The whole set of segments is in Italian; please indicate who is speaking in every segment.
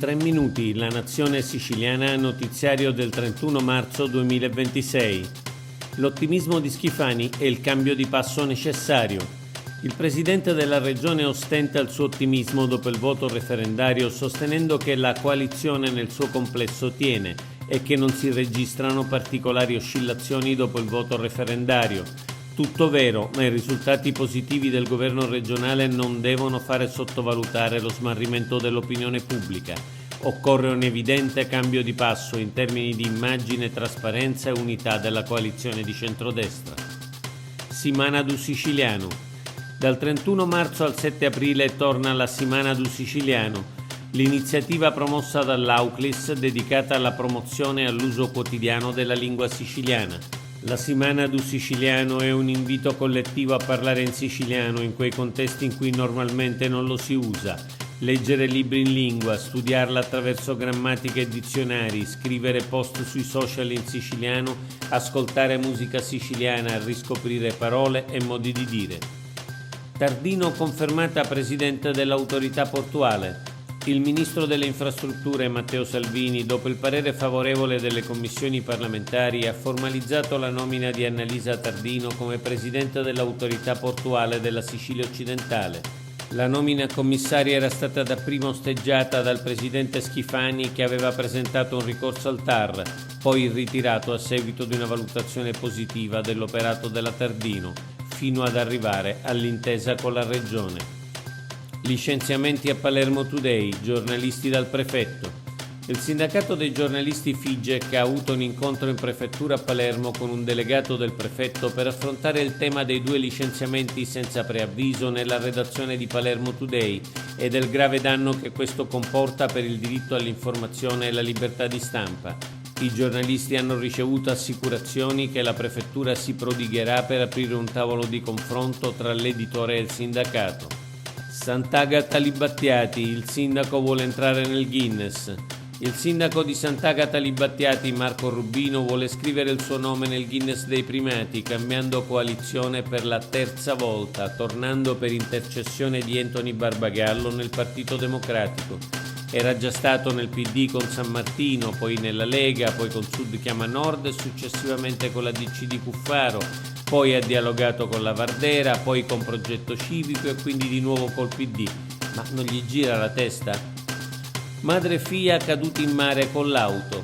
Speaker 1: 3 minuti, la nazione siciliana, notiziario del 31 marzo 2026. L'ottimismo di Schifani è il cambio di passo necessario. Il presidente della regione ostenta il suo ottimismo dopo il voto referendario, sostenendo che la coalizione nel suo complesso tiene e che non si registrano particolari oscillazioni dopo il voto referendario. Tutto vero, ma i risultati positivi del governo regionale non devono fare sottovalutare lo smarrimento dell'opinione pubblica. Occorre un evidente cambio di passo in termini di immagine, trasparenza e unità della coalizione di centrodestra. Simana du Siciliano. Dal 31 marzo al 7 aprile torna la Simana du Siciliano, l'iniziativa promossa dall'Auclis dedicata alla promozione e all'uso quotidiano della lingua siciliana. La Simana du Siciliano è un invito collettivo a parlare in siciliano in quei contesti in cui normalmente non lo si usa. Leggere libri in lingua, studiarla attraverso grammatiche e dizionari, scrivere post sui social in siciliano, ascoltare musica siciliana, riscoprire parole e modi di dire. Tardino confermata presidente dell'autorità portuale. Il ministro delle infrastrutture Matteo Salvini, dopo il parere favorevole delle commissioni parlamentari, ha formalizzato la nomina di Annalisa Tardino come presidente dell'autorità portuale della Sicilia occidentale. La nomina commissaria era stata dapprima osteggiata dal presidente Schifani, che aveva presentato un ricorso al TAR, poi ritirato a seguito di una valutazione positiva dell'operato della Tardino, fino ad arrivare all'intesa con la regione. Licenziamenti a Palermo Today, giornalisti dal prefetto. Il sindacato dei giornalisti Figec ha avuto un incontro in prefettura a Palermo con un delegato del prefetto per affrontare il tema dei 2 licenziamenti senza preavviso nella redazione di Palermo Today e del grave danno che questo comporta per il diritto all'informazione e la libertà di stampa. I giornalisti hanno ricevuto assicurazioni che la prefettura si prodigherà per aprire un tavolo di confronto tra l'editore e il sindacato. Sant'Agata Libattiati, il sindaco vuole entrare nel Guinness. Il sindaco di Sant'Agata Libattiati, Marco Rubino, vuole scrivere il suo nome nel Guinness dei primati, cambiando coalizione per la 3ª volta, tornando per intercessione di Anthony Barbagallo nel Partito Democratico. Era già stato nel PD con San Martino, poi nella Lega, poi col Sud Chiama Nord e successivamente con la DC di Cuffaro. Poi ha dialogato con la Vardera, poi con Progetto Civico e quindi di nuovo col PD. Ma non gli gira la testa? Madre e figlia caduti in mare con l'auto.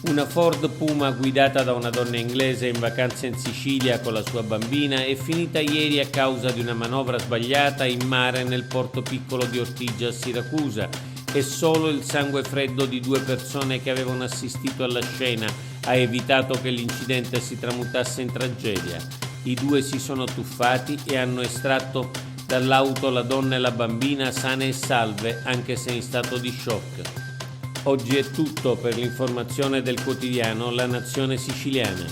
Speaker 1: Una Ford Puma guidata da una donna inglese in vacanza in Sicilia con la sua bambina è finita ieri a causa di una manovra sbagliata in mare nel porto piccolo di Ortigia a Siracusa, e solo il sangue freddo di 2 persone che avevano assistito alla scena ha evitato che l'incidente si tramutasse in tragedia. I 2 si sono tuffati e hanno estratto dall'auto la donna e la bambina sane e salve, anche se in stato di shock. Oggi è tutto per l'informazione del quotidiano La Nazione Siciliana.